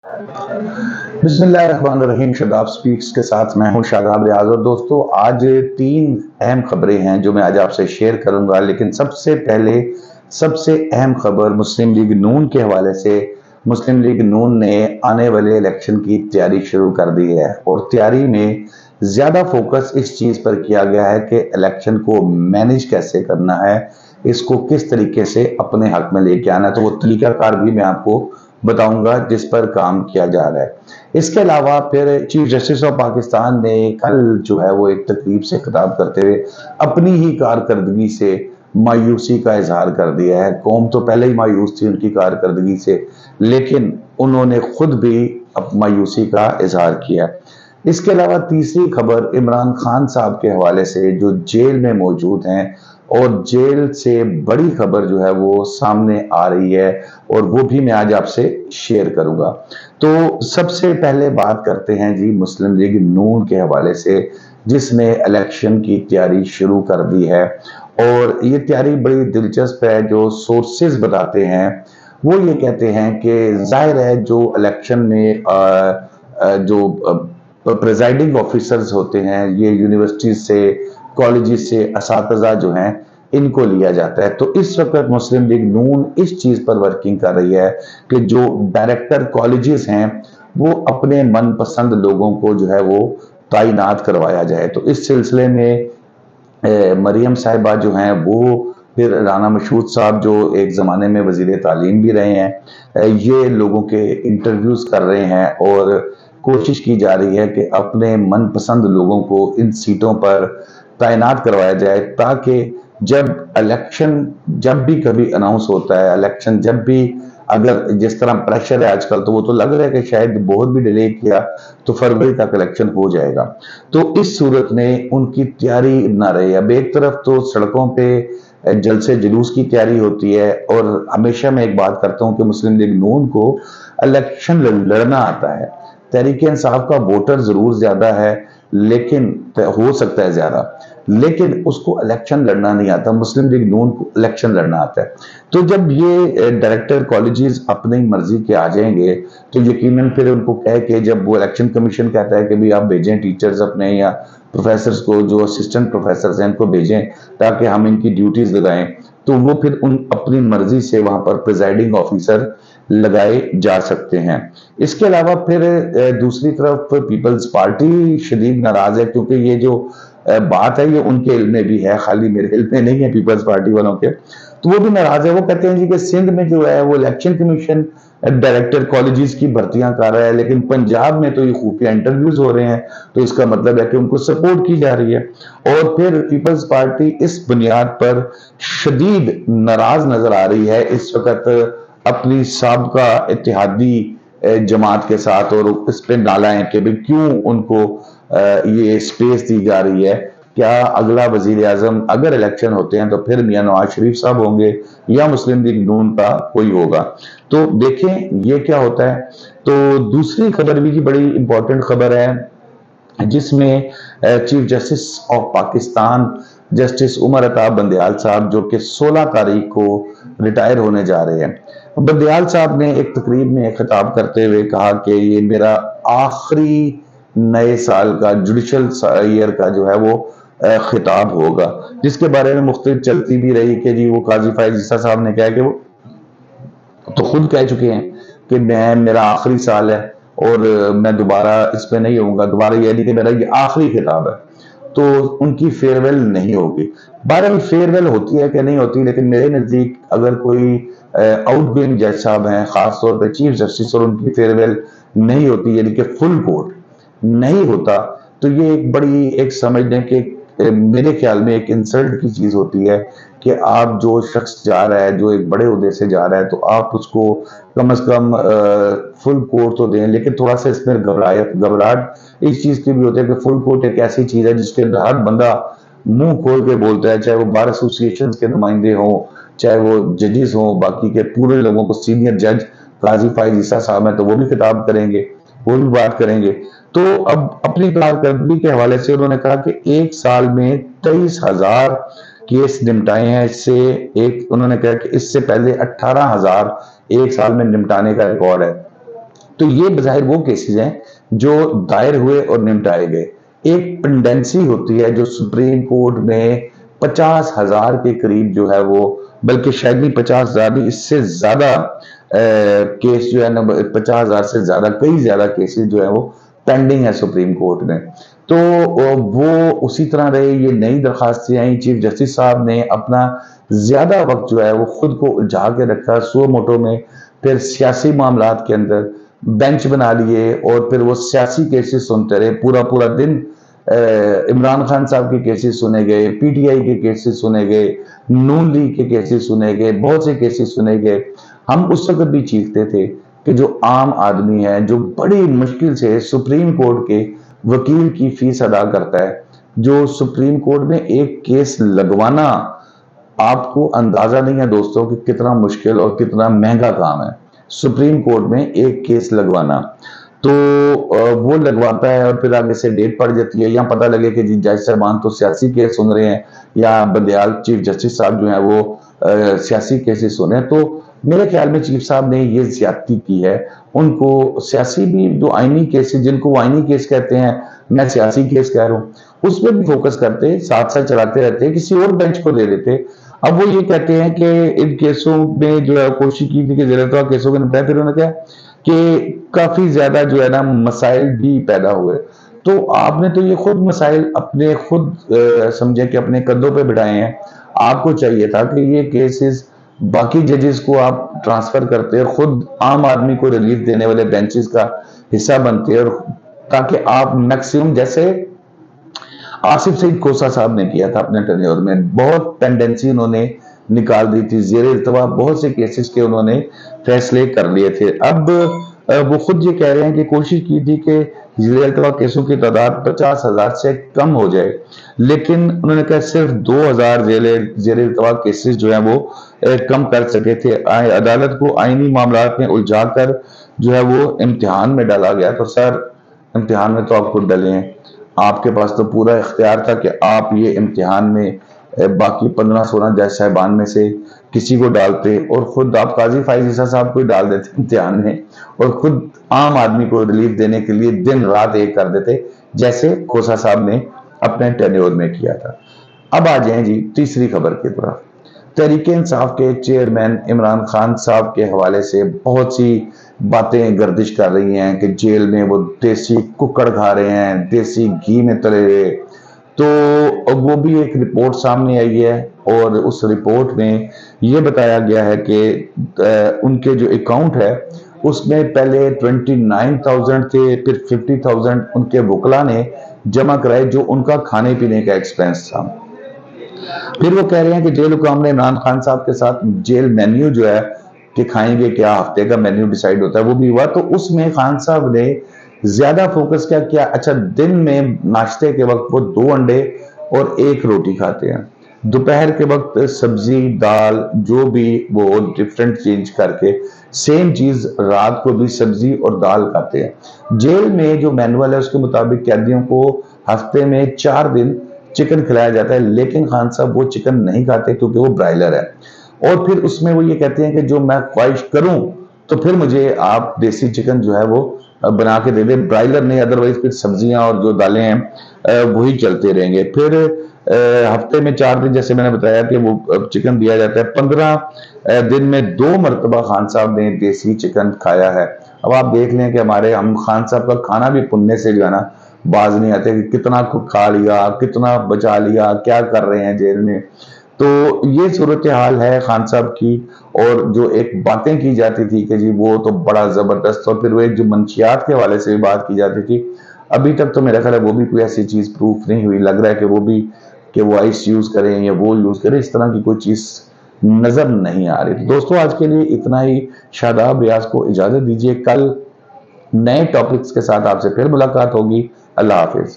बिस्मिल्लाहिर्रहमानिर्रहीम। शादाब स्पीक्स के साथ मैं हूं शादाब रियाज। और दोस्तों, आज 3 अहम खबरें हैं जो मैं आज आपसे शेयर करूंगा। लेकिन सबसे पहले सबसे अहम खबर मुस्लिम लीग नून के हवाले से। मुस्लिम लीग नून ने आने वाले इलेक्शन की तैयारी शुरू कर दी है और तैयारी में ज्यादा फोकस इस चीज पर किया गया है कि इलेक्शन को मैनेज कैसे करना है, इसको किस तरीके से अपने हक में लेके आना है। तो वो तरीकाकार भी मैं आपको बताऊंगा जिस पर काम किया जा रहा है। इसके अलावा फिर चीफ जस्टिस ऑफ पाकिस्तान ने कल जो है वो एक तकरीब से खिताब करते हुए अपनी ही कारकर्दगी से मायूसी का इजहार कर दिया है। कौम तो पहले ही मायूस थी उनकी कारकर्दगी से, लेकिन उन्होंने खुद भी अब मायूसी का इजहार किया। इसके अलावा तीसरी खबर इमरान खान साहब के हवाले से, जो जेल में मौजूद हैं, और जेल से बड़ी खबर जो है वो सामने आ रही है और वो भी मैं आज आपसे शेयर करूंगा। तो सबसे पहले बात करते हैं जी मुस्लिम लीग नून के हवाले से, जिसने इलेक्शन की तैयारी शुरू कर दी है। और ये तैयारी बड़ी दिलचस्प है। जो सोर्सेज बताते हैं वो ये कहते हैं कि जाहिर है जो इलेक्शन में जो प्रेजाइडिंग ऑफिसर्स होते हैं, ये यूनिवर्सिटी से, कॉलेजेस से असातिज़ा जो हैं, इनको लिया जाता है। तो इस वक्त मुस्लिम लीग नून इस चीज पर वर्किंग कर रही है कि जो डायरेक्टर कॉलेजेस हैं वो अपने मनपसंद लोगों को जो है वो तैनात करवाया जाए। तो इस सिलसिले में मरियम साहिबा जो हैं वो, फिर राना मशहूद साहब जो एक ज़माने में वजीर तालीम भी रहे हैं, ये लोगों के इंटरव्यूज़ कर रहे हैं और कोशिश की जा रही है कि अपने मनपसंद लोगों को इन सीटों पर तैनात करवाया जाए, ताकि जब इलेक्शन जब भी कभी अनाउंस होता है, इलेक्शन जब भी, अगर जिस तरह प्रेशर है आजकल, तो वो तो लग रहा है कि शायद बहुत भी डिले किया तो फरवरी तक इलेक्शन हो जाएगा। तो इस सूरत में उनकी तैयारी ना रही। अब एक तरफ तो सड़कों पे जलसे जुलूस की तैयारी होती है, और हमेशा मैं एक बात करता हूं कि मुस्लिम लीग नून को इलेक्शन लड़ना आता है। तहरीक इंसाफ का वोटर जरूर ज्यादा है, लेकिन हो सकता है ज्यादा, लेकिन उसको इलेक्शन लड़ना नहीं आता। मुस्लिम लीग नून को इलेक्शन लड़ना आता है। तो जब ये डायरेक्टर कॉलेजेस अपनी मर्जी के आ जाएंगे तो यकीनन फिर उनको कह के, जब वो इलेक्शन कमीशन कहता है कि भी आप भेजें टीचर्स अपने या प्रोफेसर्स को, जो असिस्टेंट प्रोफेसर हैं उनको भेजें ताकि हम इनकी ड्यूटीज लगाएं, तो वो फिर उन अपनी मर्जी से वहां पर प्रिजाइडिंग ऑफिसर लगाए जा सकते हैं। इसके अलावा फिर दूसरी तरफ पीपल्स पार्टी शदीद नाराज है, क्योंकि ये जो बात है ये उनके इल्म में भी है, खाली मेरे इल्म में नहीं है पीपल्स पार्टी वालों के। तो वो भी नाराज है। वो कहते हैं जी कि सिंध में जो है वो इलेक्शन कमीशन डायरेक्टर कॉलेजेस की भर्तियां कर रहा है, लेकिन पंजाब में तो ये खुफिया इंटरव्यूज हो रहे हैं, तो इसका मतलब है कि उनको सपोर्ट की जा रही है। और फिर पीपल्स पार्टी इस बुनियाद पर शदीद नाराज नजर आ रही है इस वक्त अपनी साबका इत्तेहादी जमात के साथ, और इस पे नाला है कि भी क्यों उनको ये स्पेस दी जा रही है। क्या अगला वजीर आजम अगर इलेक्शन होते हैं तो फिर मियां नवाज शरीफ साहब होंगे या मुस्लिम लीग नून का कोई होगा? तो देखें ये क्या होता है। तो दूसरी खबर भी बड़ी इंपॉर्टेंट खबर है, जिसमें chief justice of Pakistan justice Umar Ata Bandial साहब, जो कि 16 तारीख को रिटायर होने जा रहे हैं, बंदयाल साहब ने एक तकरीब में खिताब करते हुए कहा कि ये मेरा आखिरी नए साल का जुडिशल ईयर का जो है वो खिताब होगा, जिसके बारे में मुख्तलिफ चलती भी रही कि जी वो काजी फायज ईसा साहब ने कहा कि वो तो खुद कह चुके हैं कि मैं, मेरा आखिरी साल है और मैं दोबारा इस पे नहीं होऊंगा, दोबारा ये नहीं कि मेरा ये आखिरी खिताब है, तो उनकी फेयरवेल नहीं होगी। बहरहाल फेयरवेल होती है कि नहीं होती, लेकिन मेरे नजदीक अगर कोई आउटगोइंग जज साहब हैं, खासतौर पर चीफ जस्टिस, और उनकी फेयरवेल नहीं होती, यानी कि फुल कोर्ट नहीं होता, तो ये एक बड़ी, एक समझ लें कि मेरे ख्याल में एक इंसल्ट की चीज होती है कि आप, जो शख्स जा रहा है, जो एक बड़े उहदे से जा रहा है, तो आप उसको कम से कम फुल कोर्ट तो दें। लेकिन थोड़ा सा इसमें घबराहट इस चीज की भी होती है कि फुल कोर्ट एक ऐसी चीज है जिसके हर बंदा मुंह खोल के बोलता है, चाहे वो बार एसोसिएशन के नुमाइंदे हों, चाहे वो जजेस हों, बाकी के पूरे लोगों को, सीनियर जज काजी फायज ईसा साहब हैं तो वो भी खिताब करेंगे, वो भी बात करेंगे। तो अब अपनी कारकर्दगी के हवाले से उन्होंने कहा कि एक साल में 23,000 केस निपटाए हैं। इससे एक उन्होंने कहा कि इससे पहले 18,000 एक साल में निपटाने का रिकॉर्ड है। تو یہ بظاہر وہ کیسز ہیں جو دائر ہوئے اور نمٹائے گئے۔ ایک پنڈنسی ہوتی ہے جو سپریم کورٹ میں 50,000 کے قریب جو ہے وہ، بلکہ شاید نہیں 50,000 بھی، اس سے زیادہ کیس جو ہے نا، 50,000 سے زیادہ، کئی زیادہ کیسز جو ہے وہ پینڈنگ ہے سپریم کورٹ میں۔ تو وہ اسی طرح رہے، یہ نئی درخواستیں آئیں، چیف جسٹس صاحب نے اپنا زیادہ وقت جو ہے وہ خود کو الجھا کے رکھا سو موٹو میں، پھر سیاسی معاملات کے اندر بینچ بنا لیے اور پھر وہ سیاسی کیسز سنتے رہے پورا پورا دن۔ عمران خان صاحب کے کیسز سنے گئے، پی ٹی آئی کے کیسز سنے گئے، نون لیگ کے کیسز سنے گئے، بہت سے کیسز سنے گئے۔ ہم اس وقت بھی چیختے تھے کہ جو عام آدمی ہے، جو بڑی مشکل سے سپریم کورٹ کے وکیل کی فیس ادا کرتا ہے، جو سپریم کورٹ میں ایک کیس لگوانا، آپ کو اندازہ نہیں ہے دوستوں کہ کتنا مشکل اور کتنا مہنگا کام ہے سپریم کورٹ میں ایک کیس لگوانا۔ تو وہ لگواتا ہے اور پھر آگے سے ڈیٹ پڑ جاتی ہے، یا پتہ لگے کہ جی جج صاحبان تو سیاسی کیس سن رہے ہیں، یا بندیال چیف جسٹس صاحب جو ہیں وہ سیاسی کیسز سن رہے ہیں۔ تو میرے خیال میں چیف صاحب نے یہ زیادتی کی ہے۔ ان کو سیاسی بھی جو آئینی کیسز، جن کو وہ آئینی کیس کہتے ہیں، میں سیاسی کیس کہہ رہا ہوں، اس پہ بھی فوکس کرتے، ساتھ ساتھ چلاتے رہتے، کسی اور بینچ کو دے دیتے۔ اب وہ یہ کہتے ہیں کہ ان کیسوں میں جو ہے کوشش کی تھی کہ زیر التوا کیسوں کے نپٹائے، پھر انہوں نے کہا کہ کافی زیادہ جو ہے نا مسائل بھی پیدا ہوئے۔ تو آپ نے تو یہ خود مسائل اپنے خود سمجھے کہ اپنے کندھوں پہ بٹھائے ہیں۔ آپ کو چاہیے تھا کہ یہ کیسز باقی ججز کو آپ ٹرانسفر کرتے اور خود عام آدمی کو ریلیف دینے والے بینچز کا حصہ بنتے، اور تاکہ آپ میکسیمم، جیسے آصف سعید کوسہ صاحب نے کیا تھا اپنے ٹینیور میں، بہت پینڈنسی انہوں نے نکال دی تھی، زیر التوا بہت سے کیسز کے انہوں نے فیصلے کر لیے تھے۔ اب وہ خود یہ کہہ رہے ہیں کہ کوشش کی تھی کہ زیر التوا کیسوں کی تعداد 50,000 سے کم ہو جائے، لیکن انہوں نے کہا صرف 2,000 زیر التوا کیسز جو ہیں وہ کم کر سکے تھے۔ عدالت کو آئینی معاملات میں الجھا کر جو ہے وہ امتحان میں ڈالا گیا۔ تو سر، امتحان میں تو آپ خود ڈلے ہیں، آپ کے پاس تو پورا اختیار تھا کہ آپ یہ امتحان میں باقی 15-16 جج صاحبان میں سے کسی کو ڈالتے، اور خود آپ قاضی فائز عیسیٰ صاحب کو ڈال دیتے امتحان میں، اور خود عام آدمی کو ریلیف دینے کے لیے دن رات ایک کر دیتے، جیسے کوسہ صاحب نے اپنے ٹینیور میں کیا تھا۔ اب آ جائیں جی تیسری خبر کی طرف۔ تحریک انصاف کے چیئرمین عمران خان صاحب کے حوالے سے بہت سی باتیں گردش کر رہی ہیں کہ جیل میں وہ دیسی ککڑ کھا رہے ہیں، دیسی گھی میں تلے ہوئے۔ تو وہ بھی ایک رپورٹ سامنے آئی ہے، اور اس رپورٹ میں یہ بتایا گیا ہے کہ ان کے جو اکاؤنٹ ہے اس میں پہلے 29,000 تھے، پھر 50,000 ان کے وکلا نے جمع کرائے جو ان کا کھانے پینے کا ایکسپینس تھا۔ پھر وہ کہہ رہے ہیں کہ جیل حکام نے عمران خان صاحب کے ساتھ جیل مینیو جو ہے کہ کھائیں گے کیا، ہفتے کا مینیو ڈیسائیڈ ہوتا ہے، وہ بھی ہوا۔ تو اس میں خان صاحب نے زیادہ فوکس کیا کیا، اچھا دن میں ناشتے کے وقت وہ 2 انڈے اور 1 روٹی کھاتے ہیں، دوپہر کے وقت سبزی دال جو بھی وہ ڈیفرنٹ چینج کر کے سیم چیز رات کو بھی سبزی اور دال کھاتے ہیں۔ جیل میں جو مینول ہے اس کے مطابق قیدیوں کو ہفتے میں 4 دن چکن کھلایا جاتا ہے، لیکن خان صاحب وہ چکن نہیں کھاتے کیونکہ وہ برائلر ہے، اور پھر اس میں وہ یہ کہتے ہیں کہ جو میں خواہش کروں تو پھر مجھے آپ دیسی چکن جو ہے وہ بنا کے دے دیں، برائلر نہیں، ادروائز پھر سبزیاں اور جو دالیں ہیں وہی چلتے رہیں گے۔ پھر ہفتے میں 4 دن جیسے میں نے بتایا کہ وہ چکن دیا جاتا ہے، 15 دن میں 2 مرتبہ خان صاحب نے دیسی چکن کھایا ہے۔ اب آپ دیکھ لیں کہ ہم خان صاحب کا کھانا بھی پننے سے جو ہے نا باز نہیں آتے کہ کتنا کھا لیا، کتنا بچا لیا، کیا کر رہے ہیں جیل میں۔ تو یہ صورتحال ہے خان صاحب کی، اور جو ایک باتیں کی جاتی تھی کہ جی وہ تو بڑا زبردست، اور پھر وہ ایک جو منشیات کے حوالے سے بھی بات کی جاتی تھی، ابھی تک تو میرا خیال ہے وہ بھی کوئی ایسی چیز پروف نہیں ہوئی، لگ رہا ہے کہ وہ بھی کہ وہ آئس یوز کریں یا وہ یوز کریں، اس طرح کی کوئی چیز نظر نہیں آ رہی۔ دوستوں آج کے لیے اتنا ہی، شاداب ریاض کو اجازت دیجیے، کل نئے ٹاپکس کے ساتھ آپ سے پھر ملاقات ہوگی۔ اللہ حافظ۔